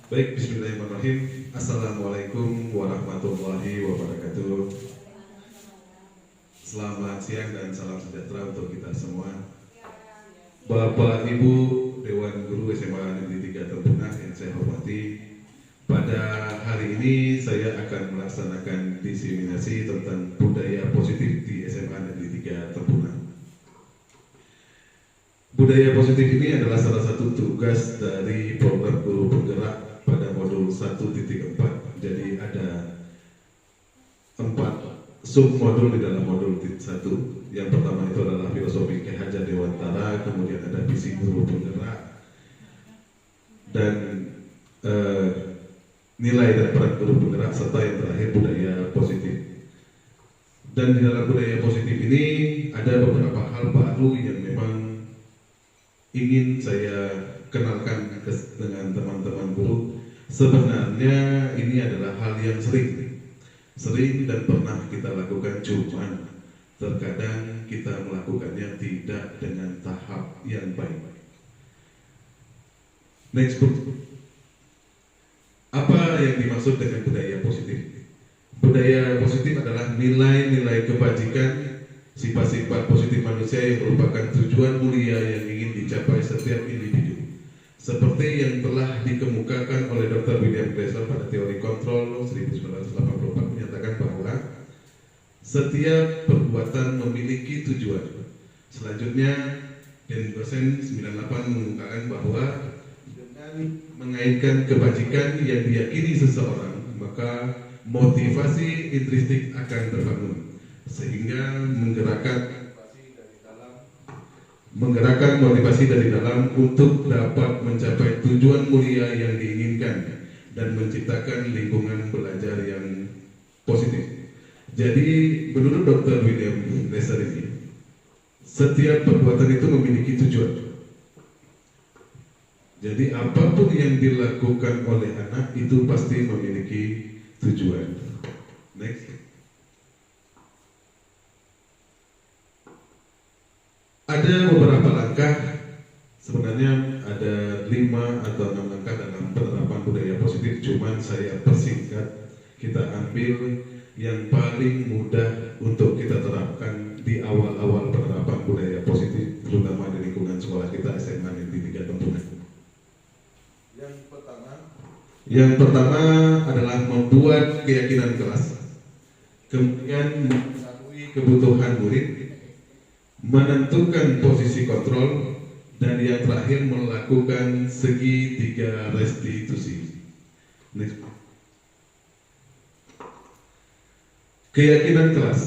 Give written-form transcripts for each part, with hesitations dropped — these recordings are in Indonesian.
Baik, bismillahirrahmanirrahim. Assalamualaikum warahmatullahi wabarakatuh. Selamat siang dan salam sejahtera untuk kita semua. Bapak Ibu Dewan Guru SMA Negeri 3 Tempunah yang saya hormati, pada hari ini saya akan melaksanakan diseminasi tentang budaya positif di SMA Negeri 3 Tempunah. Budaya positif ini adalah salah satu tugas dari program guru penggerak pada modul 1.4. Jadi ada 4 submodul di dalam modul 1. Yang pertama itu adalah filosofi Ki Hajar Dewantara, kemudian ada visi guru penggerak, dan nilai dan peran guru penggerak, serta yang terakhir budaya positif. Dan di dalam budaya positif ini ada beberapa hal baru yang memang ingin saya kenalkan dengan teman-teman guru. Sebenarnya ini adalah hal yang sering dan pernah kita lakukan, cuman terkadang kita melakukannya tidak dengan tahap yang baik. Next book. Apa yang dimaksud dengan budaya positif? Budaya positif adalah nilai-nilai kebajikan, sifat-sifat positif manusia yang merupakan tujuan mulia yang ingin dicapai setiap individu. Seperti yang telah dikemukakan oleh Dr. William Glasser pada teori kontrol 1984 menyatakan bahwa setiap perbuatan memiliki tujuan. Selanjutnya, Denny Gosen 98 mengungkapkan bahwa dengan mengaitkan kebajikan yang diyakini seseorang, maka motivasi intrinsik akan terbangun, sehingga menggerakkan motivasi dari dalam untuk dapat mencapai tujuan mulia yang diinginkan dan menciptakan lingkungan belajar yang positif. Jadi menurut Dr. William Glasser ini, setiap perbuatan itu memiliki tujuan. Jadi apapun yang dilakukan oleh anak itu pasti memiliki tujuan. Next. Ada beberapa langkah, sebenarnya ada 5 atau 6 langkah dalam penerapan budaya positif, cuman saya persingkat. Kita ambil yang paling mudah untuk kita terapkan di awal-awal penerapan budaya positif, terutama di lingkungan sekolah kita SMA Negeri 3 Tempunah. Yang pertama adalah membuat keyakinan kelas, kemudian mengetahui kebutuhan murid, menentukan posisi kontrol, dan yang terakhir melakukan segitiga restitusi. Next. Keyakinan kelas,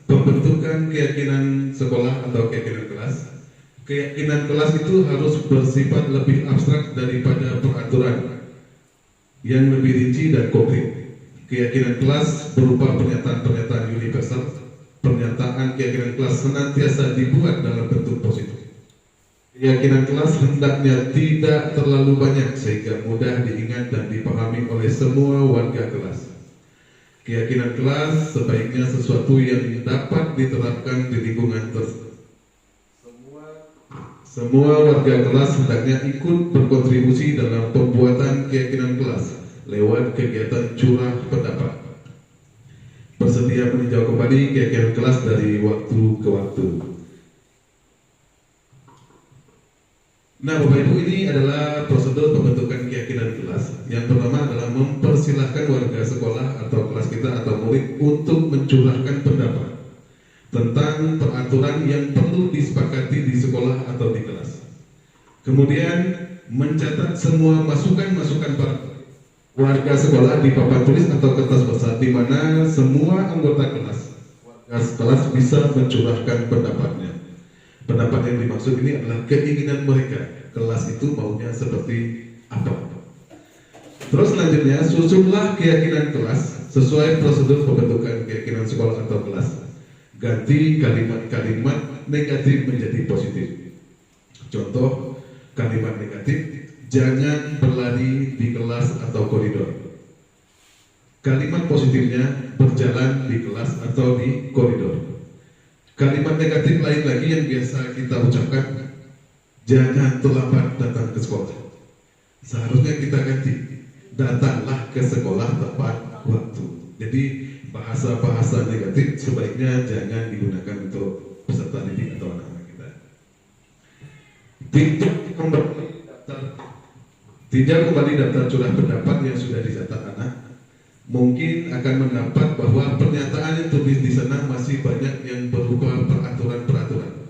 pembentukan keyakinan sekolah atau keyakinan kelas. Keyakinan kelas itu harus bersifat lebih abstrak daripada peraturan yang lebih rinci dan konkret. Keyakinan kelas berupa pernyataan-pernyataan universal. Pernyataan keyakinan kelas senantiasa dibuat dalam bentuk positif. Keyakinan kelas hendaknya tidak terlalu banyak sehingga mudah diingat dan dipahami oleh semua warga kelas. Keyakinan kelas sebaiknya sesuatu yang dapat diterapkan di lingkungan tersebut. Semua warga kelas hendaknya ikut berkontribusi dalam pembuatan keyakinan kelas lewat kegiatan curah pendapat. Bersedia meninjau kembali keyakinan kelas dari waktu ke waktu. Nah, Bapak Ibu, ini adalah prosedur pembentukan keyakinan kelas. Yang pertama adalah mempersilahkan warga sekolah atau kelas kita atau murid untuk mencurahkan pendapat tentang peraturan yang perlu disepakati di sekolah atau di kelas. Kemudian mencatat semua masukan-masukan para warga sekolah di papan tulis atau kertas besar, di mana semua anggota kelas bisa mencurahkan pendapatnya. Pendapat yang dimaksud ini adalah keinginan mereka, kelas itu maunya seperti apa. Terus selanjutnya, susunlah keyakinan kelas sesuai prosedur pembentukan keyakinan sekolah atau kelas. Ganti kalimat-kalimat negatif menjadi positif. Contoh kalimat negatif: jangan berlari di kelas atau koridor. Kalimat positifnya: berjalan di kelas atau di koridor. Kalimat negatif lain lagi yang biasa kita ucapkan: jangan terlambat datang ke sekolah. Seharusnya kita ganti: datanglah ke sekolah tepat waktu. Jadi bahasa-bahasa negatif sebaiknya jangan digunakan untuk peserta didik atau anak-anak kita. Tinjau kembali daftar curah pendapat yang sudah dicatat anak. Mungkin akan mendapat bahwa pernyataan yang tulis di sana masih banyak yang berupa peraturan-peraturan.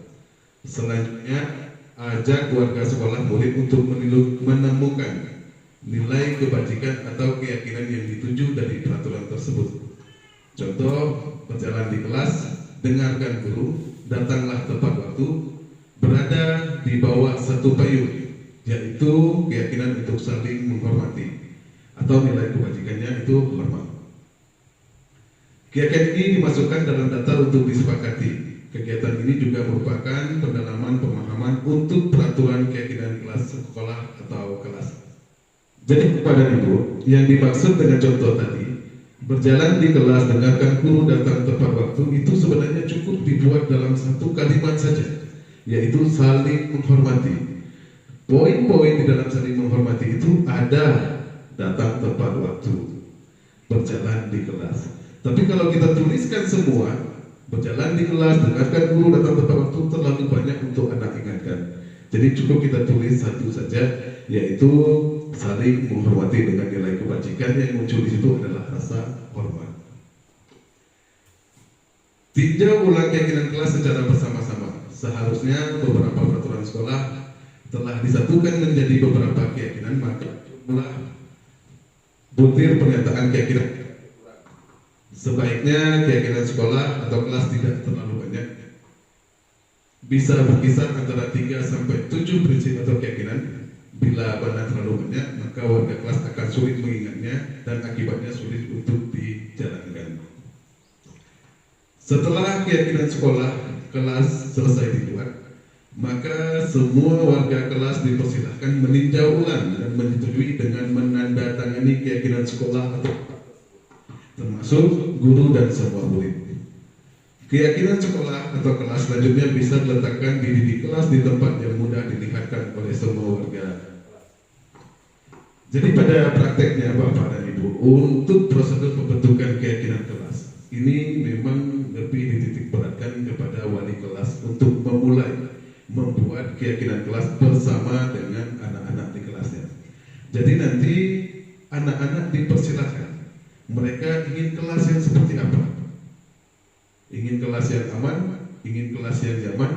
Selanjutnya, ajak warga sekolah murid untuk menemukan nilai kebajikan atau keyakinan yang dituju dari peraturan tersebut. Contoh, berjalan di kelas, dengarkan guru, datanglah tepat waktu, berada di bawah satu payung, yaitu keyakinan untuk saling menghormati, atau nilai kebajikannya itu hormat. Keyakinan ini dimasukkan dalam daftar untuk disepakati. Kegiatan ini juga merupakan pendalaman pemahaman untuk peraturan keyakinan kelas sekolah atau kelas. Jadi kepada Ibu, yang dimaksud dengan contoh tadi, berjalan di kelas, dengarkan guru, datang tepat waktu, itu sebenarnya cukup dibuat dalam satu kalimat saja, yaitu saling menghormati. Poin-poin di dalam saling menghormati itu ada datang tepat waktu, berjalan di kelas. Tapi kalau kita tuliskan semua, berjalan di kelas, dengarkan guru, datang tepat waktu, terlalu banyak untuk anak ingatkan. Jadi cukup kita tulis satu saja, yaitu saling menghormati dengan nilai kebajikan. Yang muncul di situ adalah rasa hormat. Tinjau ulang keyakinan kelas secara bersama-sama. Seharusnya beberapa peraturan sekolah telah disatukan menjadi beberapa keyakinan, maka jumlah butir pernyataan keyakinan sebaiknya keyakinan sekolah atau kelas tidak terlalu banyak, bisa berkisar antara 3 sampai 7 prinsip atau keyakinan. Bila mana terlalu banyak, maka warga kelas akan sulit mengingatnya dan akibatnya sulit untuk dijalankan. Setelah keyakinan sekolah kelas selesai dibuat, maka semua warga kelas dipersilahkan meninjau ulang dan menyetujui dengan menandatangani keyakinan sekolah atau termasuk guru dan semua murid. Keyakinan sekolah atau kelas selanjutnya bisa diletakkan di kelas di tempat yang mudah dilihatkan oleh semua warga. Jadi pada prakteknya Bapak dan Ibu, untuk prosedur pembentukan keyakinan kelas ini memang lebih dititik beratkan kepada wali kelas untuk memulai membuat keyakinan kelas bersama dengan anak-anak di kelasnya. Jadi nanti anak-anak dipersilakan, mereka ingin kelas yang seperti apa? Ingin kelas yang aman, ingin kelas yang nyaman,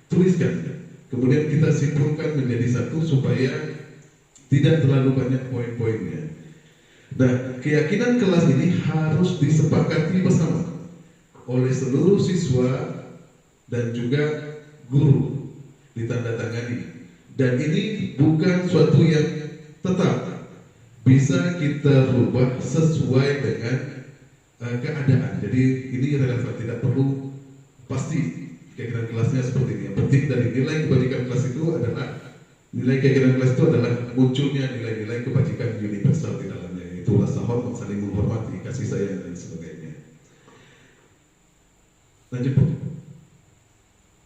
tuliskan. Kemudian kita simpulkan menjadi satu supaya tidak terlalu banyak poin-poinnya. Nah, keyakinan kelas ini harus disepakati bersama oleh seluruh siswa dan juga guru, ditandatangani. Dan ini bukan suatu yang tetap, bisa kita rubah sesuai dengan keadaan. Jadi ini relevan, tidak perlu pasti keyakinan kelasnya seperti ini. Yang penting dari nilai kebajikan kelas itu adalah munculnya nilai-nilai kebajikan universal di dalamnya, yaitu rasa hormat, saling menghormati, kasih sayang dan sebagainya. Lanjut.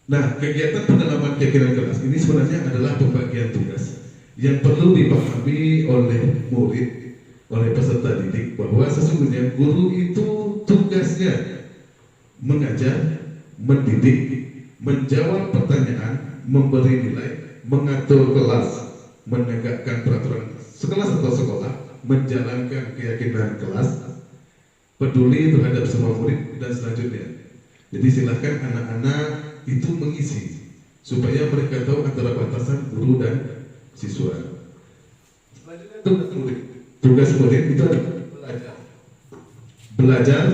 Nah, kegiatan pendalaman keyakinan kelas ini sebenarnya adalah pembagian tugas yang perlu dipahami oleh murid, oleh peserta didik, bahwa sesungguhnya guru itu tugasnya mengajar, mendidik, menjawab pertanyaan, memberi nilai, mengatur kelas, menegakkan peraturan sekelas atau sekolah, menjalankan keyakinan kelas, peduli terhadap semua murid, dan selanjutnya. Jadi silahkan anak-anak itu mengisi supaya mereka tahu antara batasan guru dan siswa. Selanjutnya tugas murid itu adalah belajar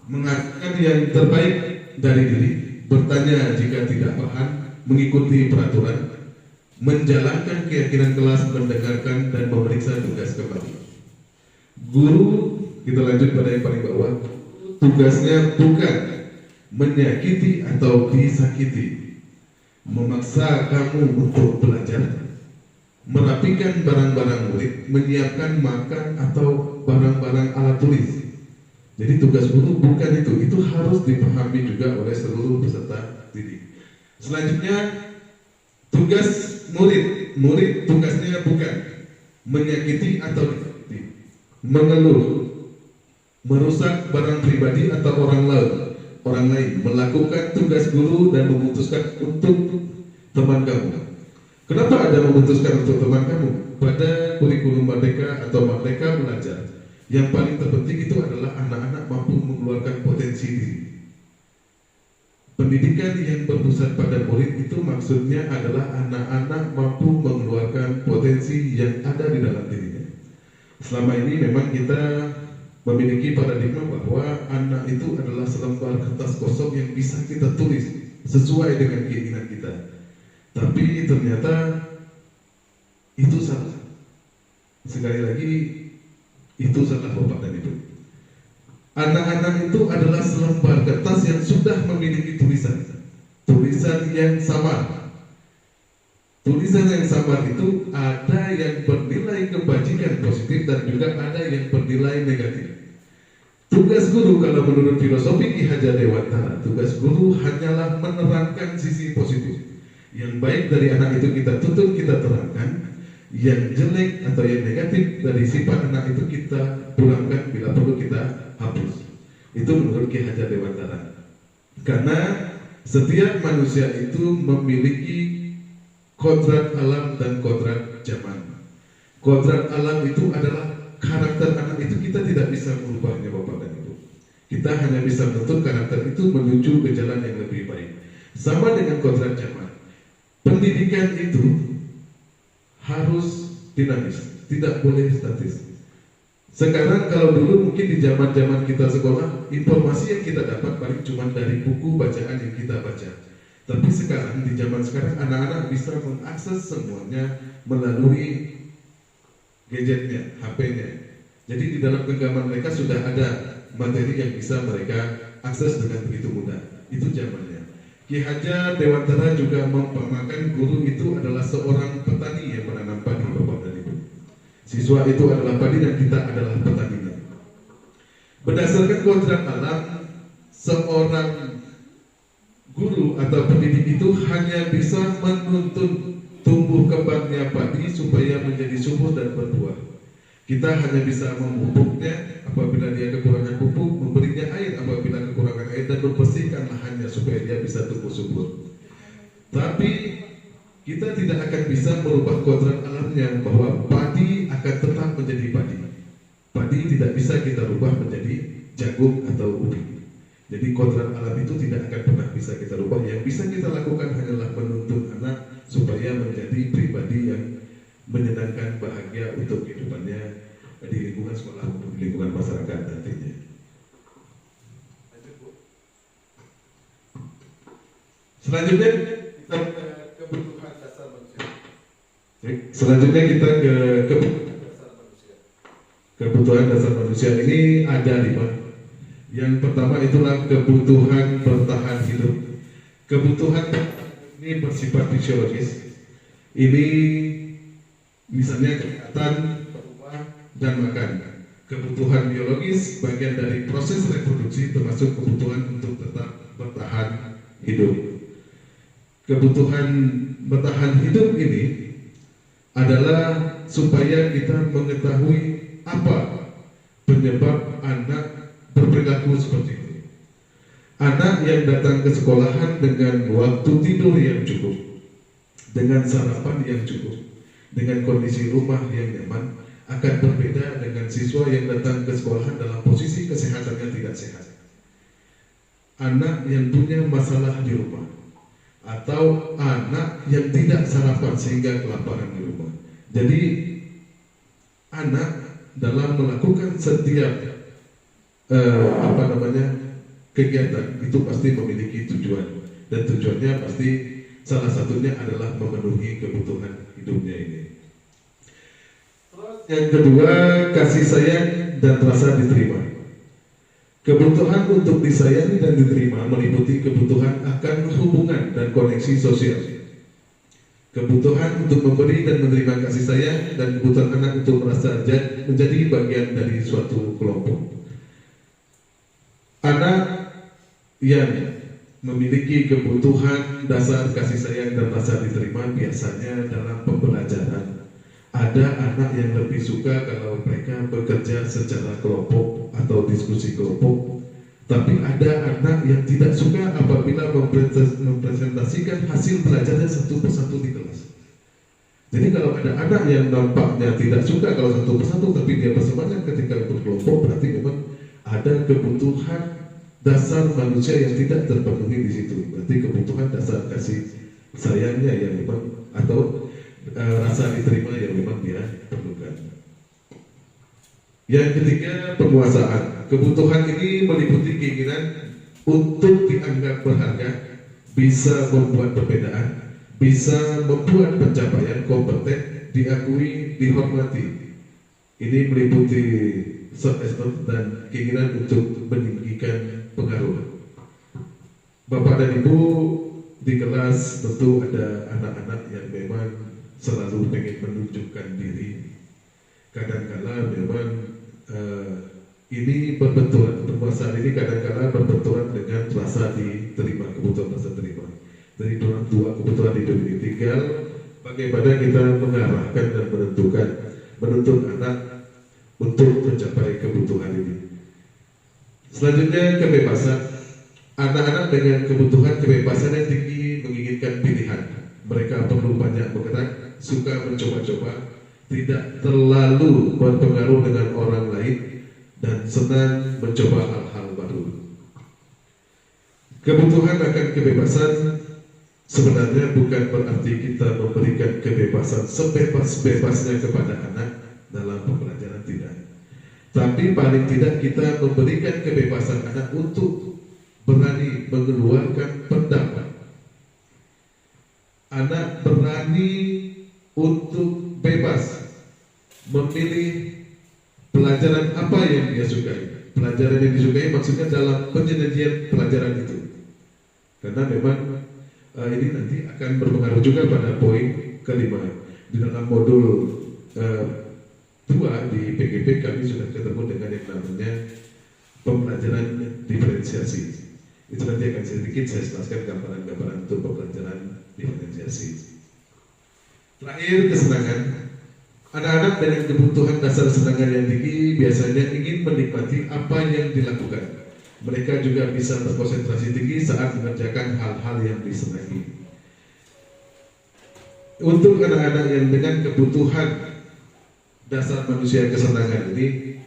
mengatakan yang terbaik dari diri, bertanya jika tidak paham, mengikuti peraturan, menjalankan keyakinan kelas, mendengarkan dan memeriksa tugas kembali. Guru, kita lanjut pada yang paling bawah, tugasnya bukan menyakiti atau disakiti, memaksa kamu untuk belajar, merapikan barang-barang murid, menyiapkan makan atau barang-barang alat tulis. Jadi tugas guru bukan itu harus dipahami juga oleh seluruh peserta didik. Selanjutnya tugas murid tugasnya bukan menyakiti atau disakiti, mengeluh, merusak barang pribadi atau orang lain, melakukan tugas guru dan memutuskan untuk teman kamu. Kenapa ada memutuskan untuk teman kamu? Pada kurikulum Merdeka atau Merdeka Belajar, yang paling terpenting itu adalah anak-anak mampu mengeluarkan potensi diri. Pendidikan yang berpusat pada murid itu maksudnya adalah anak-anak mampu mengeluarkan potensi yang ada di dalam dirinya. Selama ini memang kita memiliki paradigma bahwa anak itu adalah selembar kertas kosong yang bisa kita tulis sesuai dengan keinginan kita. Tapi ternyata itu salah. Sekali lagi, itu salah Bapak dan Ibu. Anak-anak itu adalah selembar kertas yang sudah memiliki tulisan yang samar. Tulisan yang samar itu ada yang bernilai kebajikan positif dan juga ada yang bernilai negatif. Tugas guru kalau menurut filosofi Ki Hajar Dewantara, tugas guru hanyalah menerangkan sisi positif. Yang baik dari anak itu kita tuntut, kita terangkan. Yang jelek atau yang negatif dari sifat anak itu kita pulangkan, bila perlu kita hapus. Itu menurut Ki Hajar Dewantara. Karena setiap manusia itu memiliki kodrat alam dan kodrat zaman. Kodrat alam itu adalah karakter anak itu, kita tidak bisa merubahnya Bapak dan Ibu. Kita hanya bisa menuntut karakter itu menuju ke jalan yang lebih baik. Sama dengan kodrat zaman. Pendidikan itu harus dinamis, tidak boleh statis. Sekarang kalau dulu mungkin di zaman kita sekolah, informasi yang kita dapat paling cuma dari buku bacaan yang kita baca. Tapi sekarang, di zaman sekarang, anak-anak bisa mengakses semuanya melalui gadgetnya, HP-nya. Jadi di dalam genggaman mereka sudah ada materi yang bisa mereka akses dengan begitu mudah. Itu zamannya. Ki Hajar Dewantara juga mempamakan guru itu adalah seorang petani yang menanam padi, Bapak dan Ibu. Siswa itu adalah padi dan kita adalah petani. Berdasarkan kodrat alam, seorang guru atau pendidik itu hanya bisa menuntun tumbuh kembangnya padi supaya menjadi subur dan berbuah. Kita hanya bisa memupuknya apabila dia kekurangan pupuk, memberinya air apabila kekurangan air, dan membersihkan lahannya supaya dia bisa tumbuh subur. Tapi kita tidak akan bisa merubah kodrat alamnya bahwa padi akan tetap menjadi padi. Padi tidak bisa kita rubah menjadi jagung atau ubi. Jadi kodrat alam itu tidak akan pernah bisa kita rubah. Yang bisa kita lakukan hanyalah menuntun anak supaya menjadi pribadi yang menyenangkan, bahagia untuk kehidupannya di lingkungan sekolah maupun di lingkungan masyarakat nantinya. Selanjutnya kita ke kebutuhan dasar manusia. Selanjutnya kita ke kebutuhan dasar manusia. Kebutuhan dasar manusia ini ada 5. Yang pertama itulah kebutuhan bertahan hidup. Kebutuhan ini bersifat fisiologis. Ini misalnya kesehatan, rumah, dan makan. Kebutuhan biologis bagian dari proses reproduksi, termasuk kebutuhan untuk tetap bertahan hidup. Kebutuhan bertahan hidup ini adalah supaya kita mengetahui apa penyebab anak berperilaku seperti ini. Anak yang datang ke sekolahan dengan waktu tidur yang cukup, dengan sarapan yang cukup, dengan kondisi rumah yang nyaman, akan berbeda dengan siswa yang datang ke sekolahan dalam posisi kesehatannya tidak sehat. Anak yang punya masalah di rumah, atau anak yang tidak sarapan sehingga kelaparan di rumah. Jadi anak dalam melakukan setiap kegiatan itu pasti memiliki tujuan, dan tujuannya pasti salah satunya adalah memenuhi kebutuhan hidupnya ini. Yang kedua, kasih sayang dan rasa diterima. Kebutuhan untuk disayangi dan diterima meliputi kebutuhan akan hubungan dan koneksi sosial. Kebutuhan untuk memberi dan menerima kasih sayang, dan kebutuhan anak untuk merasa menjadi bagian dari suatu kelompok. Anak yang memiliki kebutuhan dasar kasih sayang dan rasa diterima biasanya dalam pembelajaran Ada anak yang lebih suka kalau mereka bekerja secara kelompok atau diskusi kelompok. Tapi ada anak yang tidak suka apabila mempresentasikan hasil belajarnya satu persatu di kelas. Jadi kalau ada anak yang nampaknya tidak suka kalau satu persatu, tapi dia bersemangat ketika berkelompok, berarti memang ada kebutuhan dasar manusia yang tidak terpenuhi di situ. Berarti kebutuhan dasar kasih sayangnya yang memang atau rasa diterima yang memang dia perlukan. Yang ketiga, penguasaan. Kebutuhan ini meliputi keinginan untuk dianggap berharga, bisa membuat perbedaan, bisa membuat pencapaian kompeten, diakui, dihormati. Ini meliputi self-esteem dan keinginan untuk meninggikan pengaruh. Bapak dan Ibu, di kelas tentu ada anak-anak yang memang selalu pengen menunjukkan diri. Kadang-kala memang ini berbenturan, penguasaan ini kadang-kala berbenturan dengan rasa diterima, kebutuhan rasa terima. Dari dua kebutuhan hidup ini, tinggal bagaimana kita mengarahkan dan menuntun anak untuk mencapai kebutuhan ini. Selanjutnya, kebebasan. Anak-anak dengan kebutuhan kebebasan yang tinggi menginginkan pilihan. Mereka perlu banyak bergerak, suka mencoba-coba, tidak terlalu berpengaruh dengan orang lain, dan senang mencoba hal-hal baru. Kebutuhan akan kebebasan sebenarnya bukan berarti kita memberikan kebebasan sebebas-bebasnya kepada anak dalam pembelajaran, tidak. Tapi paling tidak kita memberikan kebebasan anak untuk berani mengeluarkan pendapat. Anak berani untuk bebas memilih pelajaran apa yang dia sukai. Pelajaran yang disukai maksudnya dalam penyajian pelajaran itu. Karena memang ini nanti akan berpengaruh juga pada poin kelima. Di dalam modul 2 di PGP kami sudah ketemu dengan yang namanya pembelajaran diferensiasi. Itu nanti akan sedikit saya jelaskan gambaran-gambaran untuk pembelajaran diferensiasi. Terakhir, kesenangan. Anak-anak dengan kebutuhan dasar kesenangan yang tinggi biasanya ingin menikmati apa yang dilakukan. Mereka juga bisa berkonsentrasi tinggi saat mengerjakan hal-hal yang disenangi. Untuk anak-anak yang dengan kebutuhan dasar manusia kesenangan ini,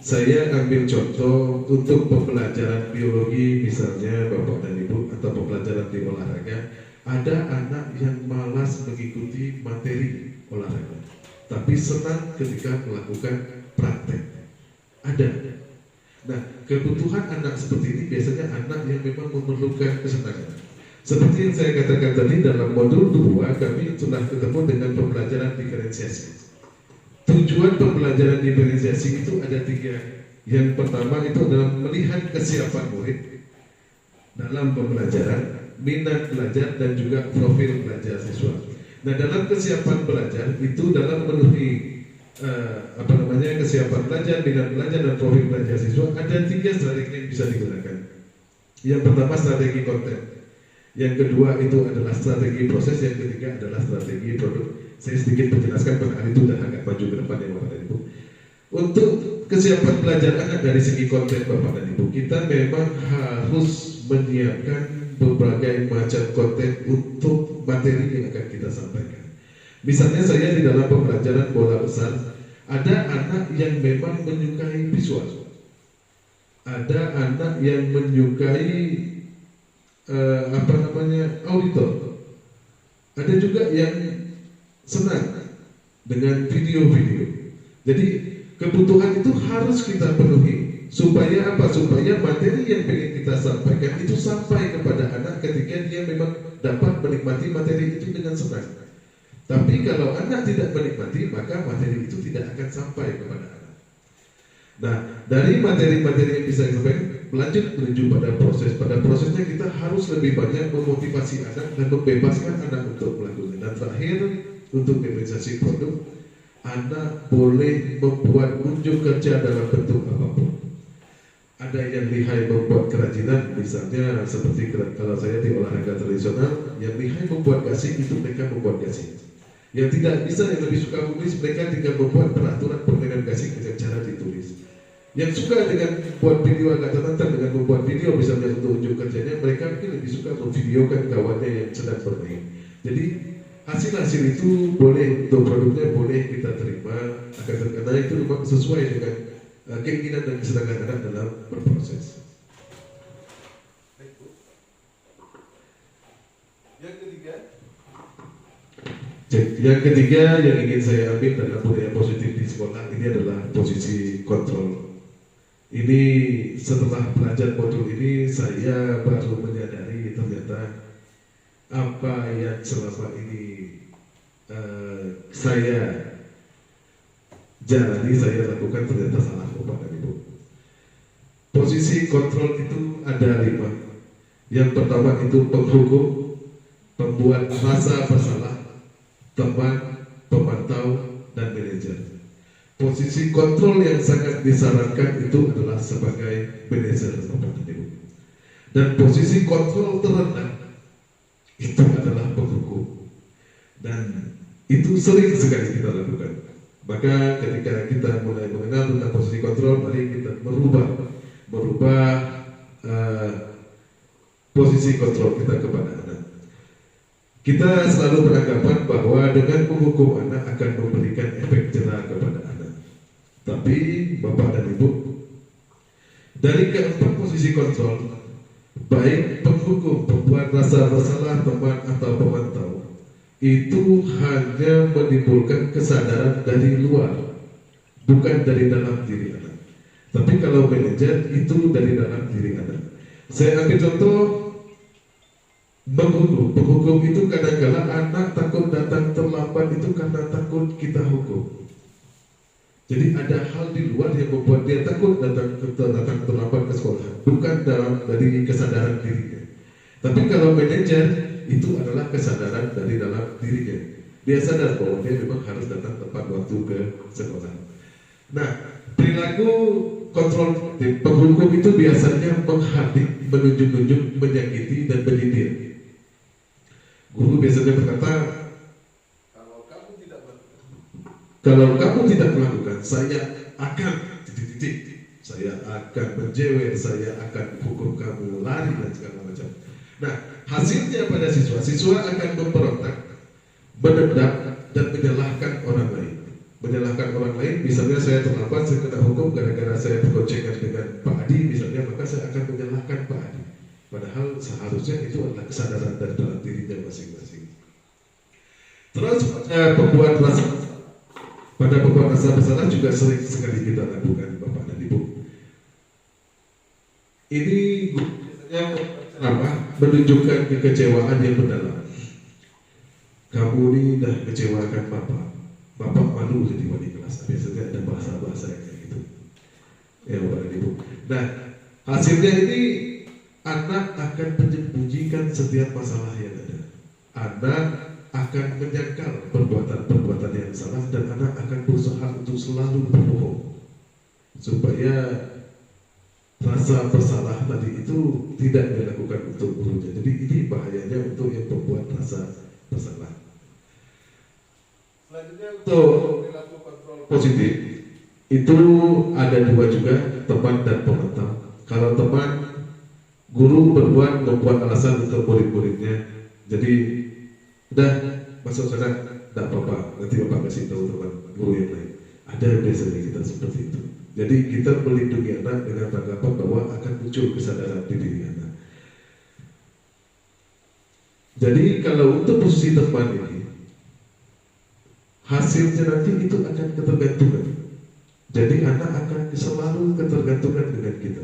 saya ambil contoh untuk pembelajaran biologi misalnya Bapak dan Ibu, atau pembelajaran di olahraga. Ada anak yang malas mengikuti materi olahraga, tapi senang ketika melakukan praktek. Ada. Nah, kebutuhan anak seperti ini biasanya anak yang memang memerlukan kesenangan. Seperti yang saya katakan tadi, dalam modul 2 kami telah ketemu dengan pembelajaran diferensiasi. Tujuan pembelajaran diferensiasi itu ada 3. Yang pertama itu adalah melihat kesiapan murid dalam pembelajaran, minat belajar, dan juga profil belajar siswa. Nah, dalam kesiapan belajar itu dalam memenuhi kesiapan belajar, minat belajar, dan profil belajar siswa, ada 3 strategi yang bisa digunakan. Yang pertama strategi konten, yang kedua itu adalah strategi proses, yang ketiga adalah strategi produk. Saya sedikit menjelaskan pada hari itu dan agak maju ke depan ya Bapak dan Ibu. Untuk kesiapan belajar anak dari segi konten Bapak dan Ibu, kita memang harus menyiapkan berbagai macam konten untuk materi yang akan kita sampaikan. Misalnya saya di dalam pembelajaran bola besar, ada anak yang memang menyukai visual, ada anak yang menyukai auditor, ada juga yang senang dengan video-video. Jadi kebutuhan itu harus kita penuhi supaya apa? Supaya materi yang ingin kita sampaikan itu sampai kepada anak ketika dia memang dapat menikmati materi itu dengan senang. Tapi kalau anak tidak menikmati, maka materi itu tidak akan sampai kepada anak. Nah, dari materi-materi yang bisa disampaikan, lanjut menuju pada proses. Pada prosesnya kita harus lebih banyak memotivasi anak dan membebaskan anak untuk melakukan. Dan terakhir, untuk diferensiasi produk, anak boleh membuat unjuk kerja dalam bentuk apapun. Ada yang lihai membuat kerajinan, misalnya seperti kalau saya di olahraga tradisional, yang lihai membuat gasing itu mereka membuat gasing. Yang tidak bisa, yang lebih suka menulis, mereka tinggal membuat peraturan permainan gasing dengan cara ditulis. Yang suka dengan buat video agak tertantang dengan membuat video misalnya untuk unjuk kerjanya, mereka mungkin lebih suka memvideokan kawannya yang sedang bermain. Jadi hasil-hasil itu boleh, untuk produknya boleh kita terima, akan karena itu memang sesuai dengan keinginan dan kesenangan anak dalam berproses. Yang ketiga yang ingin saya ambil dalam budaya positif di sekolah ini adalah posisi kontrol. Ini setelah belajar modul ini saya baru menyadari ternyata apa yang selama ini saya jalani, saya lakukan ternyata salah, Bapak dan Ibu. Posisi kontrol itu ada 5. Yang pertama itu penghukum, pembuat rasa bersalah, teman, pemantau, dan manajer. Posisi kontrol yang sangat disarankan itu adalah sebagai manajer, Bapak dan Ibu. Dan posisi kontrol terendah itu adalah penghukum. Dan itu sering sekali kita lakukan. Maka ketika kita mulai mengenal tentang posisi kontrol, mari kita merubah posisi kontrol kita kepada anak. Kita selalu beranggapan bahwa dengan menghukum anak akan memberikan efek jera kepada anak. Tapi Bapak dan Ibu, dari keempat posisi kontrol, baik penghukum, pembuat rasa bersalah, teman atau pemantau, itu hanya menimbulkan kesadaran dari luar, bukan dari dalam diri anak. Tapi kalau manajer itu dari dalam diri anak. Saya ambil contoh penghukum itu kadang-kadang anak takut datang terlambat itu karena takut kita hukum. Jadi ada hal di luar yang membuat dia takut datang terlambat ke sekolah, bukan dari kesadaran dirinya. Tapi kalau manajer itu adalah kesadaran dari dalam dirinya. Dia sadar bahwa dia memang harus datang tepat waktu ke sekolah. Nah, perilaku kontrol penghukum itu biasanya menghadik, menunjuk-nunjuk, menyakiti, dan menyindir. Guru biasanya berkata, kalau kamu tidak melakukan, saya akan saya akan menjewer, saya akan hukum kamu, lari dan segala macam. Nah, hasilnya pada siswa akan memberontak, menendam, dan menyalahkan orang lain. Menyalahkan orang lain, misalnya saya terlambat, saya kena hukum gara-gara saya bergoncengan dengan Pak Adi, misalnya, maka saya akan menyalahkan Pak Adi. Padahal seharusnya itu adalah kesadaran dari dalam dirinya masing-masing. Terus pada pembuat rasa bersalah juga sering sekali kita lakukan, Bapak dan Ibu. Ini biasanya menunjukkan kekecewaan yang mendalam. Kamu ini dah kecewakan Bapak malu jadi wali kelas. Biasanya ada bahasa-bahasa yang kayak gitu, ya Bapak dan Ibu. Nah, hasilnya ini anak akan menyembunyikan setiap masalah yang ada. Anak akan menyangkal perbuatan-perbuatan yang salah, dan anak akan berusaha untuk selalu berbohong supaya rasa bersalah tadi itu tidak dilakukan untuk gurunya. Jadi ini bahayanya untuk yang membuat rasa bersalah. Selanjutnya untuk perilaku kontrol positif itu ada 2 juga, teman dan pemantau. Kalau teman, guru membuat alasan untuk murid-muridnya. Jadi udah masuk sana, tidak apa-apa, nanti Bapak kasih tahu teman guru yang lain. Ada biasanya kita seperti itu. Jadi kita melindungi anak dengan tanggapan bahwa akan muncul kesadaran di diri anak. Jadi kalau untuk posisi teman ini, hasilnya nanti itu akan ketergantungan. Jadi anak akan selalu ketergantungan dengan kita.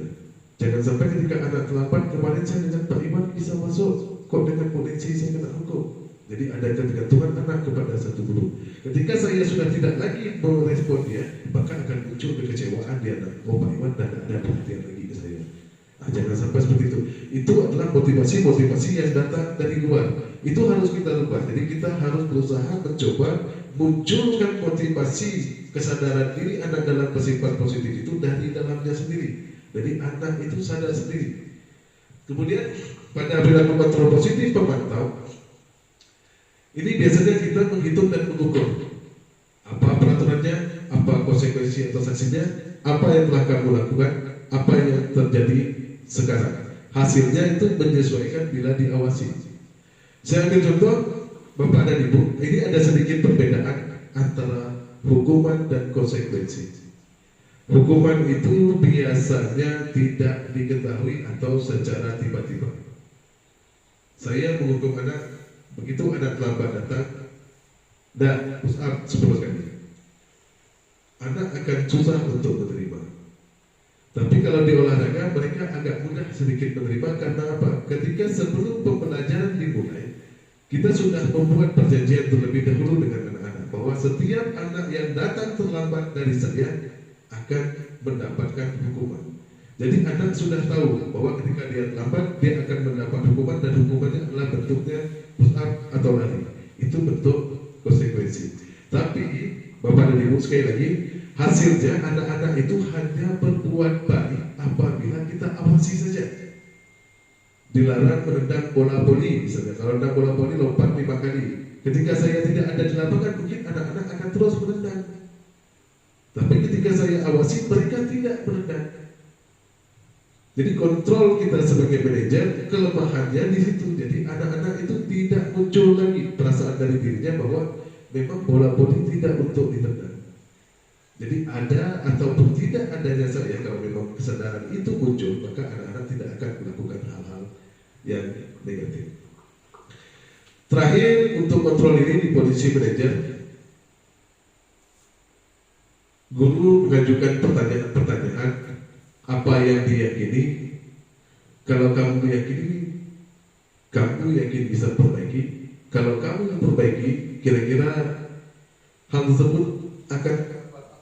Jangan sampai ketika anak terlambat, kemarin saya dengan Pak Iman bisa masuk, kok dengan potensi saya kena hukum. Jadi ada ketergantungan anak kepada satu guru. Ketika saya sudah tidak lagi merespon dia, maka akan muncul kekecewaan di anak. Oh, Pak Iwan tidak ada perhatian lagi ke saya. Nah, jangan sampai seperti itu. Itu adalah motivasi yang datang dari luar. Itu harus kita rubah. Jadi kita harus berusaha mencoba munculkan motivasi kesadaran diri anak dalam bersifat positif itu dari dalamnya sendiri. Jadi anak itu sadar sendiri. Kemudian pada perilaku kontrol positif pemantau, Ini biasanya kita menghitung dan mengukur apa peraturannya, apa konsekuensi atau sanksinya, apa yang telah kamu lakukan, apa yang terjadi sekarang. Hasilnya itu menyesuaikan bila diawasi. Saya ambil contoh, Bapak dan Ibu, ini ada sedikit perbedaan antara hukuman dan konsekuensi. Hukuman itu biasanya tidak diketahui atau secara tiba-tiba. Saya menghukum anak, begitu anak terlambat datang, dan push up 10 kali. Anak akan susah untuk menerima. Tapi kalau di olahraga mereka agak mudah sedikit menerima karena apa? Ketika sebelum pembelajaran dimulai, kita sudah membuat perjanjian terlebih dahulu dengan anak-anak bahwa setiap anak yang datang terlambat dari saya akan mendapatkan hukuman. Jadi anak sudah tahu bahwa ketika dia terlambat dia akan mendapat hukuman dan hukumannya adalah bentuknya push up atau lari. Itu bentuk konsekuensi. Tapi Bapak dan Ibu sekali lagi, hasilnya anak-anak itu hanya berbuat baik apabila kita awasi saja. Dilarang menendang bola voli misalnya. Kalau menendang bola voli lompat 5 kali. Ketika saya tidak ada di lapangan mungkin anak-anak akan terus menendang. Tapi ketika saya awasi mereka tidak menendang. Jadi kontrol kita sebagai manajer, kelemahannya di situ. Jadi anak-anak itu tidak muncul lagi perasaan dari dirinya bahwa memang bola voli tidak untuk ditendang. Jadi ada ataupun tidak adanya saya, kalau memang kesadaran itu muncul, maka anak-anak tidak akan melakukan hal-hal yang negatif. Terakhir, untuk kontrol ini di posisi manajer, guru mengajukan pertanyaan-pertanyaan apa yang diyakini. Kalau kamu meyakini, kamu yakin bisa perbaiki. Kalau kamu yang perbaiki, kira-kira hal tersebut akan apa?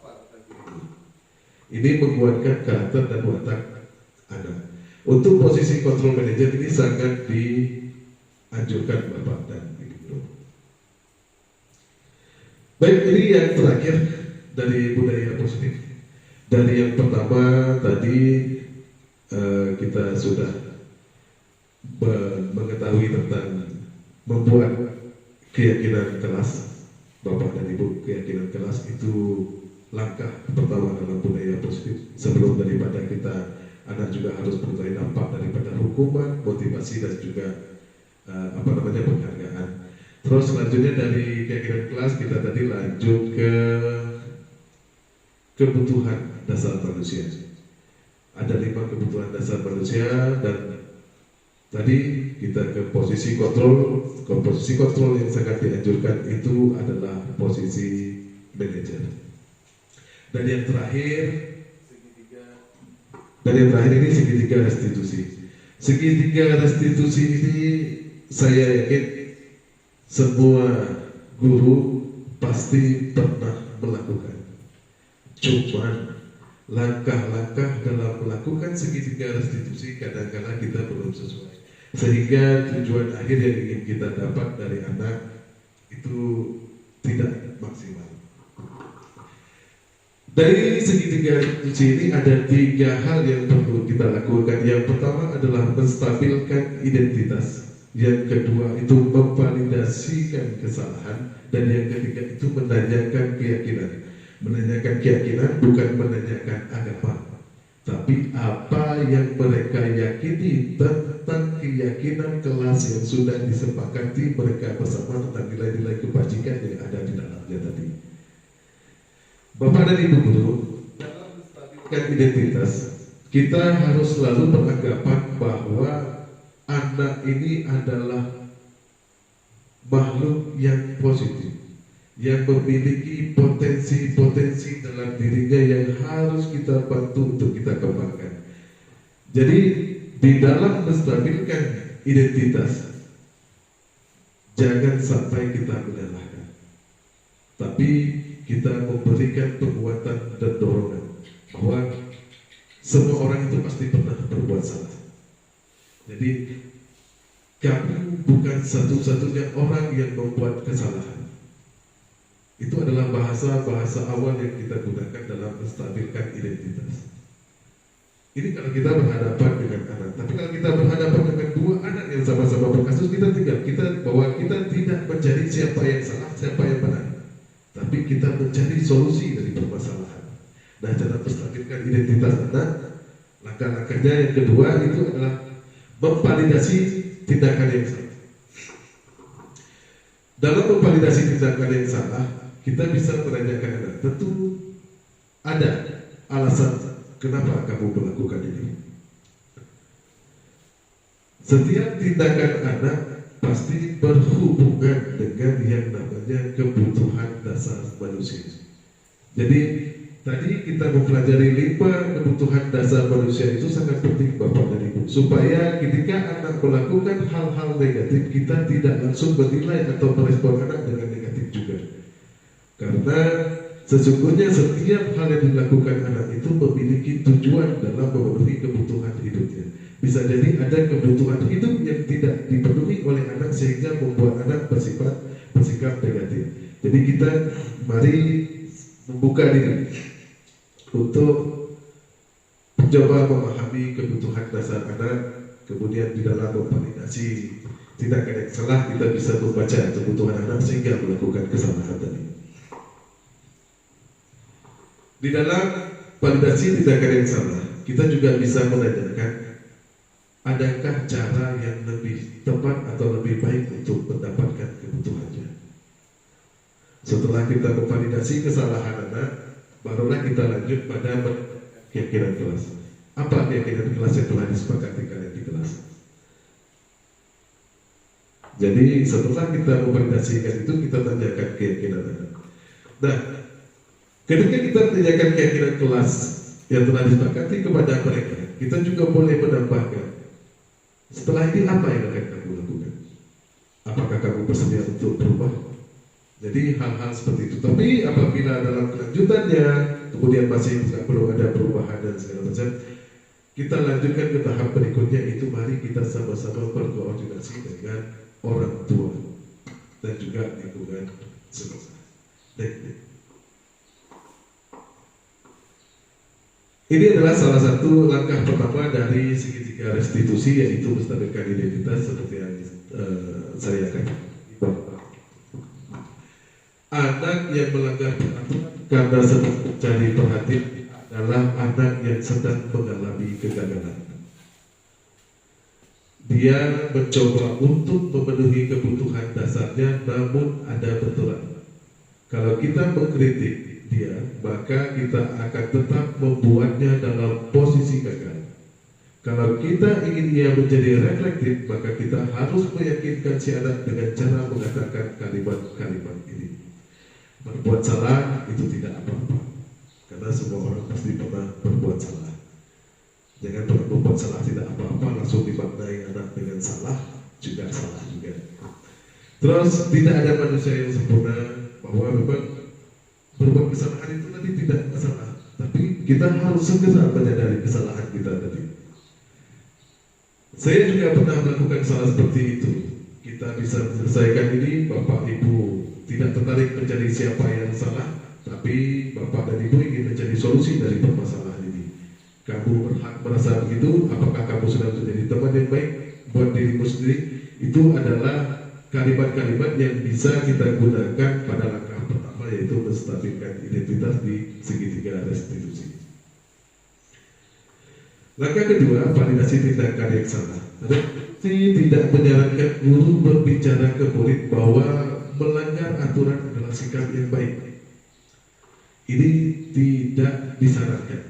Ini menguatkan karakter dan watak anak. Untuk posisi kontrol manajer ini sangat dianjurkan Bapak dan Ibu. Baik, ini yang terakhir dari budaya positif. Dari yang pertama tadi kita sudah mengetahui tentang membuat keyakinan kelas. Bapak dan Ibu, keyakinan kelas itu langkah pertama dalam budaya positif. Sebelum daripada kita, anak juga harus mengetahui dampak daripada hukuman, motivasi dan juga penghargaan. Terus selanjutnya dari keyakinan kelas kita tadi lanjut ke kebutuhan dasar manusia. Ada 5 kebutuhan dasar manusia dan tadi kita ke posisi kontrol. Posisi kontrol yang sangat dianjurkan itu adalah posisi manajer. Dan yang terakhir ini segitiga restitusi. Segitiga restitusi ini saya yakin semua guru pasti pernah melakukan. Cuman langkah-langkah dalam melakukan segitiga restitusi kadang-kadang kita belum sesuai. Sehingga tujuan akhir yang ingin kita dapat dari anak itu tidak maksimal. Dari segitiga restitusi ini ada 3 hal yang perlu kita lakukan. Yang pertama adalah menstabilkan identitas. Yang kedua itu memvalidasikan kesalahan. Dan yang ketiga itu menanyakan keyakinan. Menanyakan keyakinan bukan menanyakan agama, tapi apa yang mereka yakini tentang keyakinan kelas yang sudah disepakati mereka bersama tentang nilai-nilai kebajikan yang ada di dalamnya tadi. Bapak dan Ibu guru, dalam menstabilkan identitas, kita harus selalu beranggapan bahwa anak ini adalah makhluk yang positif, yang memiliki potensi-potensi dalam dirinya yang harus kita bantu untuk kita kembangkan. Jadi di dalam menstabilkan identitas, jangan sampai kita melelahkan, tapi kita memberikan penguatan dan dorongan bahwa semua orang itu pasti pernah berbuat salah. Jadi kamu bukan satu-satunya orang yang membuat kesalahan. Itu adalah bahasa-bahasa awal yang kita gunakan dalam menstabilkan identitas. Ini kalau kita berhadapan dengan anak. Tapi kalau kita berhadapan dengan 2 anak yang sama-sama berkasus, kita bahwa kita tidak mencari siapa yang salah, siapa yang benar, tapi kita mencari solusi dari permasalahan. Nah, cara menstabilkan identitas anak, langkah-langkahnya yang kedua itu adalah memvalidasi tindakan yang salah. Dalam memvalidasi tindakan yang salah, kita bisa menanyakan anak, tentu ada alasan kenapa kamu melakukan ini. Setiap tindakan anak pasti berhubungan dengan yang namanya kebutuhan dasar manusia. Jadi tadi kita mempelajari 5 kebutuhan dasar manusia itu sangat penting Bapak dan Ibu, supaya ketika anak melakukan hal-hal negatif kita tidak langsung menilai atau merespon anak dengan negatif juga. Karena sesungguhnya setiap hal yang dilakukan anak itu memiliki tujuan dalam memenuhi kebutuhan hidupnya. Bisa jadi ada kebutuhan hidup yang tidak dipenuhi oleh anak sehingga membuat anak bersikap negatif. Jadi kita mari membuka diri untuk mencoba memahami kebutuhan dasar anak, kemudian di dalam memvalidasi tindakan yang salah kita bisa membaca kebutuhan anak sehingga melakukan kesalahan tadi. Di dalam validasi tindakan yang salah, kita juga bisa menanyakan adakah cara yang lebih tepat atau lebih baik untuk mendapatkan kebutuhannya. Setelah kita memvalidasi kesalahan anak, barulah kita lanjut pada keyakinan kelas. Apa keyakinan kelas yang telah disepakati kalian di kelas? Jadi setelah kita memvalidasikan itu, kita tanyakan keyakinan anak. Nah, ketika kita tanyakan keyakinan kelas yang telah disepakati kepada mereka, kita juga boleh menambahkan, setelah ini apa yang akan kamu lakukan? Apakah kamu bersedia untuk berubah? Jadi hal-hal seperti itu. Tapi apabila dalam kelanjutannya kemudian masih belum ada perubahan dan segala macam, kita lanjutkan ke tahap berikutnya, itu mari kita sama-sama berkoordinasi dengan orang tua dan juga lingkungan sekolah. Ini adalah salah satu langkah pertama dari segitiga restitusi, yaitu menstabilkan identitas seperti yang saya katakan. Anak yang melanggar peraturan karena sedang mencari perhatian adalah anak yang sedang mengalami kegagalan. Dia mencoba untuk memenuhi kebutuhan dasarnya, namun ada benturan. Kalau kita mengkritik dia, maka kita akan tetap membuatnya dalam posisi gagal. Kalau kita ingin dia menjadi reflektif, maka kita harus meyakinkan si anak dengan cara mengatakan kalimat-kalimat ini. Berbuat salah itu tidak apa-apa, karena semua orang pasti pernah berbuat salah. Jangan pernah berbuat salah tidak apa-apa langsung dimaknai anak dengan salah juga. Terus tidak ada manusia yang sempurna, bahwa memang berbuat kesalahan itu tadi tidak masalah, tapi kita harus segera menyadari kesalahan kita tadi. Saya juga pernah melakukan salah seperti itu. Kita bisa menyelesaikan ini, Bapak Ibu tidak tertarik mencari siapa yang salah, tapi Bapak dan Ibu ingin mencari solusi dari permasalahan ini. Kamu berhak merasa begitu. Apakah kamu sudah menjadi teman yang baik buat dirimu sendiri? Itu adalah kalimat-kalimat yang bisa kita gunakan pada langkah pertama, yaitu menstabilkan identitas di segitiga restitusi. Langkah kedua, validasi tindakan yang salah. Restitusi tidak menyarankan guru berbicara ke murid bahwa melanggar aturan adalah sikap yang baik. Ini tidak disarankan.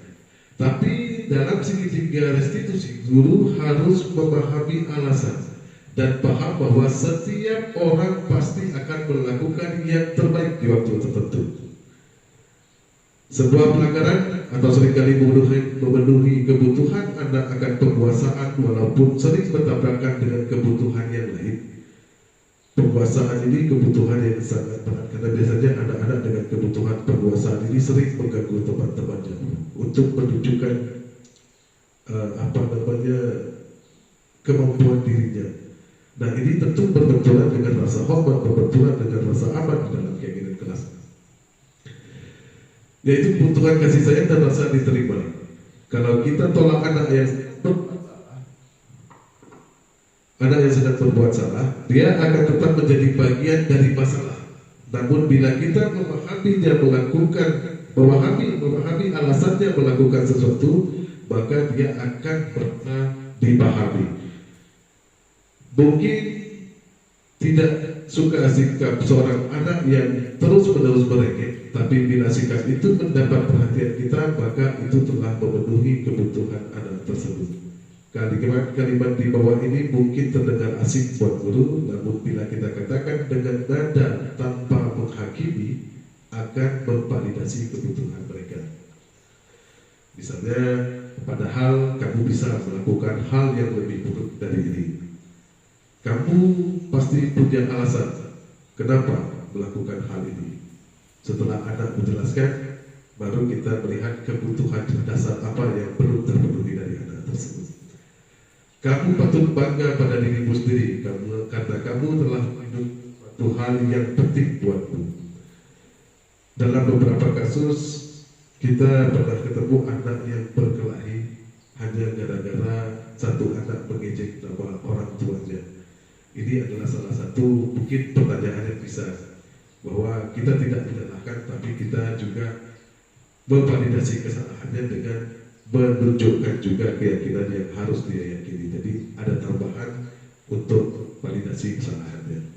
Tapi dalam segitiga restitusi, guru harus memahami alasan dan paham bahwa setiap orang pasti akan melakukan yang terbaik di waktu tertentu. Sebuah pelanggaran atau seringkali memenuhi kebutuhan anak akan penguasaan, walaupun sering bertabrakan dengan kebutuhan yang lain. Penguasaan ini kebutuhan yang sangat berat, karena biasanya anak-anak dengan kebutuhan penguasaan ini sering mengganggu teman-temannya untuk menunjukkan kemampuan dirinya. Nah, ini tentu berbenturan dengan rasa hormat, berbenturan dengan rasa aman di dalam keinginan kelas, yaitu kebutuhan kasih sayang dan rasa diterima. Kalau kita tolak anak yang bermasalah, anak yang sedang berbuat salah, dia akan tetap menjadi bagian dari masalah. Namun bila kita memahaminya memahami alasannya melakukan sesuatu, maka dia akan pernah dipahami. Mungkin tidak suka sikap seorang anak yang terus-menerus merengek, tapi bila sikap itu mendapat perhatian kita, maka itu telah memenuhi kebutuhan anak tersebut. Kalimat di bawah ini mungkin terdengar asing buat guru, namun bila kita katakan dengan nada tanpa menghakimi, akan memvalidasi kebutuhan mereka. Misalnya, padahal kamu bisa melakukan hal yang lebih buruk dari ini. Kamu pasti punya alasan kenapa melakukan hal ini. Setelah anak menjelaskan, baru kita melihat kebutuhan dasar apa yang belum terpenuhi dari anak tersebut. Kamu patut bangga pada dirimu sendiri karena kamu telah hidup suatu hal yang penting buatmu. Dalam beberapa kasus, kita pernah ketemu anak yang berkelahi hanya gara-gara satu anak mengejek nama orang tuanya. Ini adalah salah satu mungkin pertanyaan yang bisa, bahwa kita tidak menyalahkan, tapi kita juga memvalidasi kesalahannya dengan menunjukkan juga keyakinan yang harus dia yakini. Jadi ada tambahan untuk validasi kesalahannya.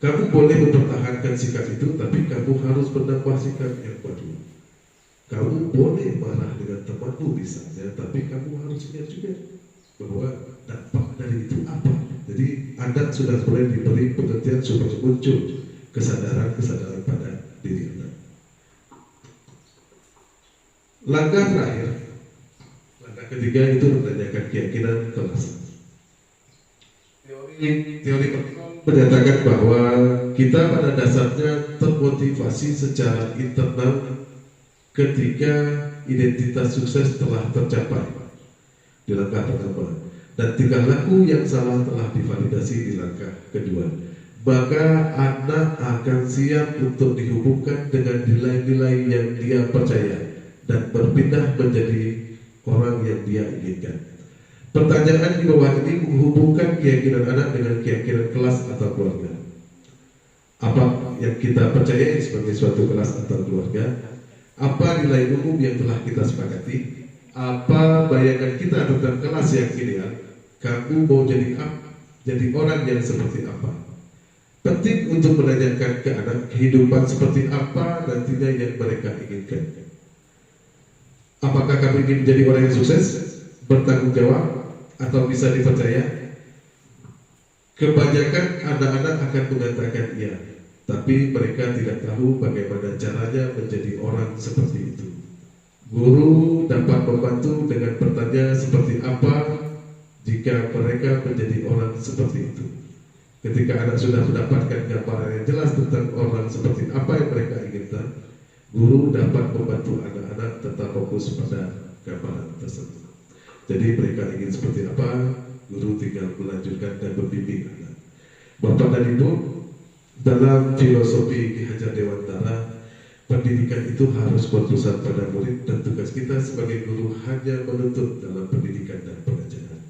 Kamu boleh mempertahankan sikap itu, tapi kamu harus menambah sikap yang baru. Kamu boleh marah dengan temanmu misalnya, tapi kamu harus ingat juga bahwa dampak dari itu apa. Jadi anak sudah mulai diberi pengertian supaya muncul kesadaran pada diri anak. Langkah terakhir, langkah ketiga itu menanyakan keyakinan kelas. Teori menyatakan bahwa kita pada dasarnya termotivasi secara internal ketika identitas sukses telah tercapai di langkah pertama, dan tingkah laku yang salah telah divalidasi di langkah kedua. Maka anak akan siap untuk dihubungkan dengan nilai-nilai yang dia percaya dan berpindah menjadi orang yang dia inginkan. Pertanyaan di bawah ini menghubungkan keyakinan anak dengan keyakinan kelas atau keluarga. Apa yang kita percaya sebagai suatu kelas atau keluarga? Apa nilai umum yang telah kita sepakati? Apa bayangan kita tentang kelas yang ideal? Kamu mau jadi apa? Jadi orang yang seperti apa? Penting untuk menanyakan ke anak kehidupan seperti apa nantinya yang mereka inginkan. Apakah kamu ingin menjadi orang yang sukses, bertanggung jawab, atau bisa dipercaya? Kebanyakan anak-anak akan mengatakan iya, tapi mereka tidak tahu bagaimana caranya menjadi orang seperti itu. Guru dapat membantu dengan bertanya seperti apa jika mereka menjadi orang seperti itu. Ketika anak sudah mendapatkan gambaran yang jelas tentang orang seperti apa yang mereka inginkan, guru dapat membantu anak-anak tetap fokus pada gambaran tersebut. Jadi mereka ingin seperti apa, guru tinggal melanjutkan dan membimbing anak. Bapak dan Ibu, dalam filosofi Ki Hajar Dewantara, pendidikan itu harus berpusat pada murid, dan tugas kita sebagai guru hanya menuntut dalam pendidikan dan pengajaran.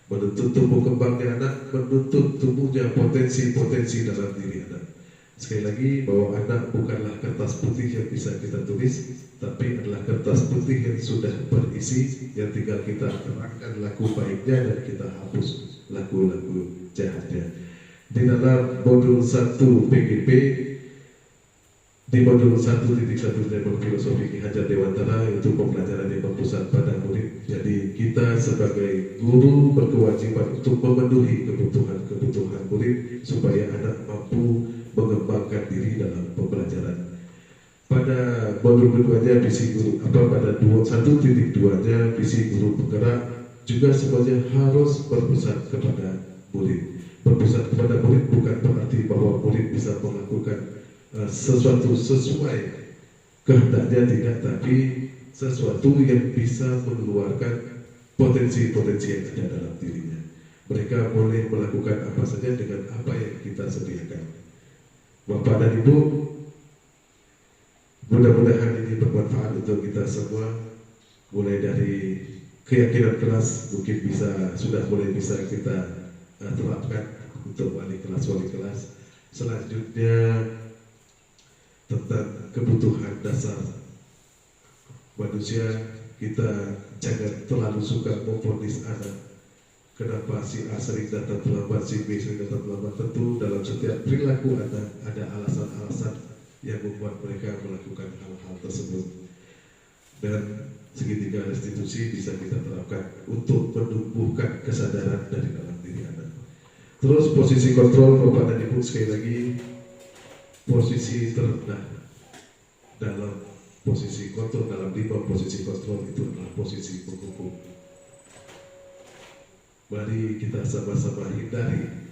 Menuntut tumbuh kembangnya anak, menuntut tumbuhnya potensi-potensi dalam diri anak. Sekali lagi, bahwa anak bukanlah kertas putih yang bisa kita tulis, tapi adalah kertas putih yang sudah berisi, yang tinggal kita terangkan laku baiknya dan kita hapus laku-laku jahatnya. Di dalam modul 1 PGP, di modul 1.1 Label Filosofi Ki Hajar Dewantara, itu pembelajaran yang berpusat pada murid. Jadi kita sebagai guru berkewajiban untuk memenuhi kebutuhan murid supaya anak mampu mengembangkan diri dalam pembelajaran. Pada modul keduanya visi guru, pada 1.2-nya visi guru penggerak, juga semuanya harus berpusat kepada murid. Berpusat kepada murid bukan berarti bahwa murid bisa melakukan sesuatu sesuai kehendaknya, tidak, tapi sesuatu yang bisa mengeluarkan potensi-potensi yang ada dalam dirinya. Mereka boleh melakukan apa saja dengan apa yang kita sediakan. Bapak dan Ibu, mudah-mudahan ini bermanfaat untuk kita semua, mulai dari keyakinan kelas mungkin sudah mulai bisa kita terapkan untuk wali kelas. Selanjutnya tentang kebutuhan dasar manusia, kita jangan terlalu suka memvonis anak. Kenapa si A sering datang terlambat, si B sering datang terlambat? Tentu dalam setiap perilaku ada alasan-alasan yang membuat mereka melakukan hal-hal tersebut. Dan segitiga restitusi bisa kita terapkan untuk menumbuhkan kesadaran dari dalam diri anak. Terus posisi kontrol, Bapak dan Ibu, sekali lagi posisi terendah dalam posisi kontrol, dalam 5 posisi kontrol itu adalah posisi menghukum. Mari kita sama-sama hindari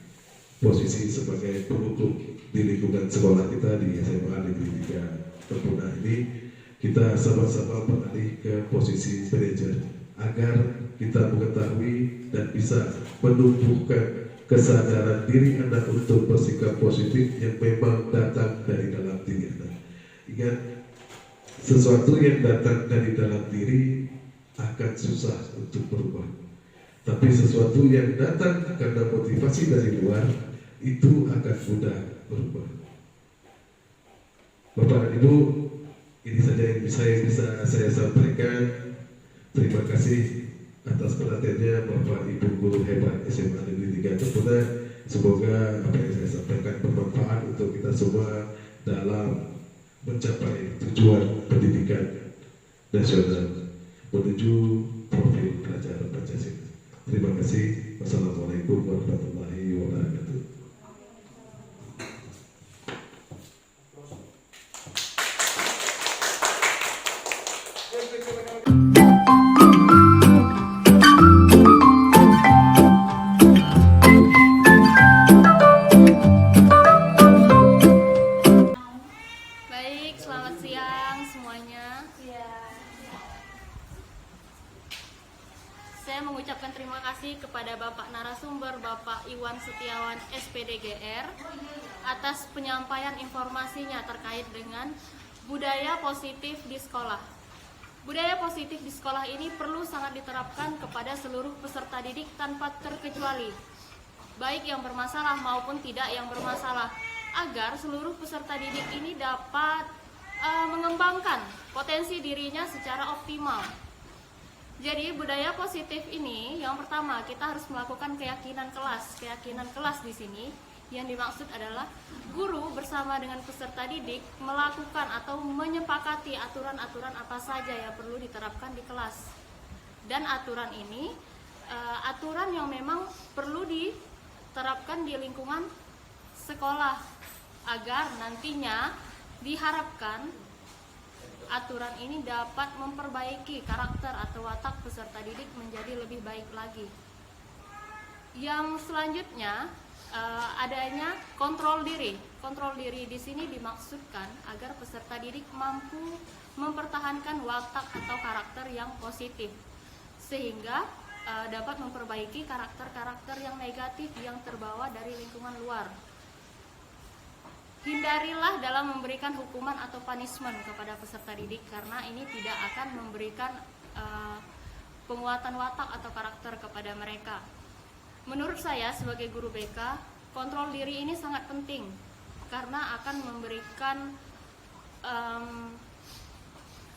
posisi sebagai penghukum di lingkungan sekolah kita di SMA Negeri 3 Tempuna ini. Kita sama-sama beralih ke posisi manajer agar kita mengetahui dan bisa menumbuhkan kesadaran diri anak untuk bersikap positif yang memang datang dari dalam diri anak. Ingat, sesuatu yang datang dari dalam diri akan susah untuk berubah. Tapi sesuatu yang datang karena motivasi dari luar itu akan mudah berubah. Bapak dan Ibu, ini saja yang bisa saya sampaikan. Terima kasih atas perhatiannya Bapak Ibu guru hebat SMA Negeri 3 Tempuna. Semoga apa yang saya sampaikan bermanfaat untuk kita semua dalam mencapai tujuan pendidikan nasional menuju profil pelajar Pancasila. Terima kasih. Wassalamualaikum warahmatullahi wabarakatuh. Baik, selamat siang semuanya. Saya mengucapkan terima kasih kepada Bapak narasumber Bapak Iwan Setiawan SPDGR atas penyampaian informasinya terkait dengan budaya positif di sekolah. Budaya positif di sekolah ini perlu sangat diterapkan kepada seluruh peserta didik tanpa terkecuali, baik yang bermasalah maupun tidak yang bermasalah, agar seluruh peserta didik ini dapat mengembangkan potensi dirinya secara optimal. Jadi budaya positif ini yang pertama kita harus melakukan keyakinan kelas. Keyakinan kelas di sini yang dimaksud adalah guru bersama dengan peserta didik melakukan atau menyepakati aturan-aturan apa saja yang perlu diterapkan di kelas. Dan aturan ini aturan yang memang perlu diterapkan di lingkungan sekolah agar nantinya diharapkan aturan ini dapat memperbaiki karakter atau watak peserta didik menjadi lebih baik lagi. Yang selanjutnya adanya kontrol diri. Kontrol diri di sini dimaksudkan agar peserta didik mampu mempertahankan watak atau karakter yang positif sehingga dapat memperbaiki karakter-karakter yang negatif yang terbawa dari lingkungan luar. Hindarilah dalam memberikan hukuman atau punishment kepada peserta didik karena ini tidak akan memberikan penguatan watak atau karakter kepada mereka. Menurut saya sebagai guru BK, kontrol diri ini sangat penting karena akan memberikan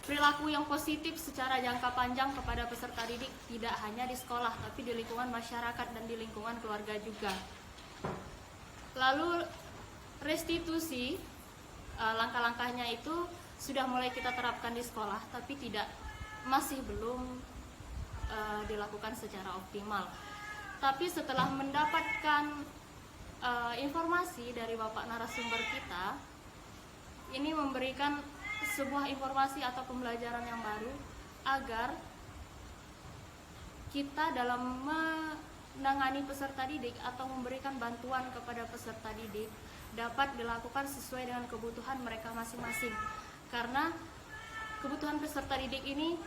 perilaku yang positif secara jangka panjang kepada peserta didik, tidak hanya di sekolah tapi di lingkungan masyarakat dan di lingkungan keluarga juga. Lalu restitusi, langkah-langkahnya itu sudah mulai kita terapkan di sekolah, tapi masih belum dilakukan secara optimal. Tapi setelah mendapatkan informasi dari Bapak narasumber kita, ini memberikan sebuah informasi atau pembelajaran yang baru agar kita dalam menangani peserta didik atau memberikan bantuan kepada peserta didik dapat dilakukan sesuai dengan kebutuhan mereka masing-masing. Karena kebutuhan peserta didik ini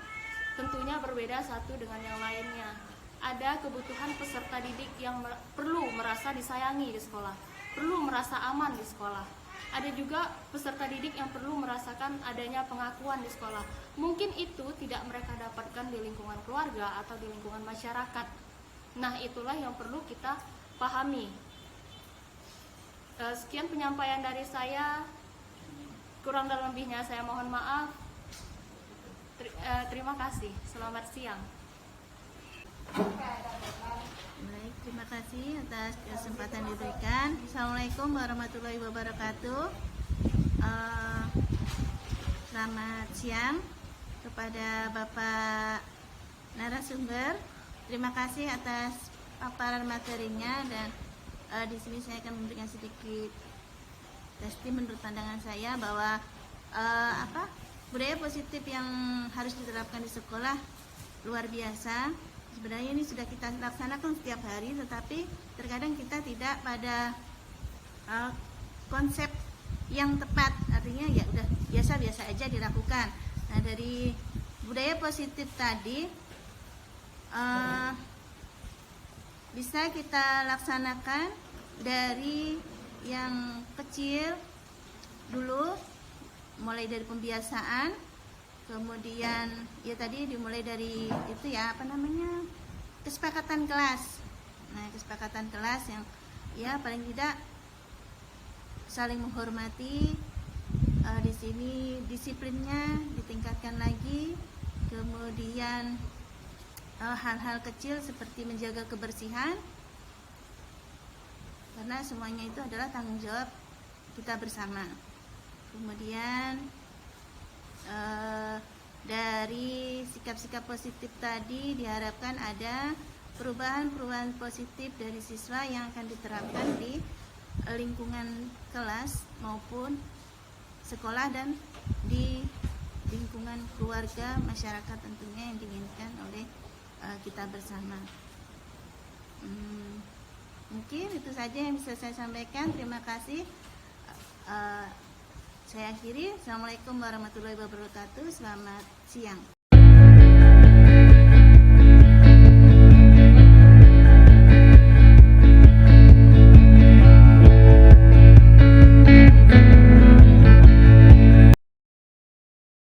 tentunya berbeda satu dengan yang lainnya. Ada kebutuhan peserta didik yang perlu merasa disayangi di sekolah, perlu merasa aman di sekolah. Ada juga peserta didik yang perlu merasakan adanya pengakuan di sekolah. Mungkin itu tidak mereka dapatkan di lingkungan keluarga atau di lingkungan masyarakat. Nah, itulah yang perlu kita pahami. Sekian penyampaian dari saya. Kurang dan lebihnya saya mohon maaf. Terima kasih. Selamat siang. Baik, terima kasih atas kesempatan diberikan. Assalamualaikum warahmatullahi wabarakatuh. Selamat siang kepada Bapak narasumber. Terima kasih atas paparan materinya dan di sini saya akan memberikan sedikit testimoni menurut pandangan saya bahwa budaya positif yang harus diterapkan di sekolah luar biasa. Sebenarnya ini sudah kita laksanakan setiap hari, tetapi terkadang kita tidak pada konsep yang tepat. Artinya ya udah biasa-biasa aja dilakukan. Nah, dari budaya positif tadi bisa kita laksanakan dari yang kecil dulu, mulai dari pembiasaan. Kemudian ya tadi dimulai dari itu ya kesepakatan kelas. Nah, kesepakatan kelas yang ya paling tidak saling menghormati. Di sini disiplinnya ditingkatkan lagi. Kemudian hal-hal kecil seperti menjaga kebersihan, karena semuanya itu adalah tanggung jawab kita bersama. Kemudian dari sikap-sikap positif tadi diharapkan ada perubahan-perubahan positif dari siswa yang akan diterapkan di lingkungan kelas maupun sekolah dan di lingkungan keluarga, masyarakat tentunya yang diinginkan oleh kita bersama. Mungkin itu saja yang bisa saya sampaikan. Terima kasih. Saya akhiri. Assalamualaikum warahmatullahi wabarakatuh. Selamat siang.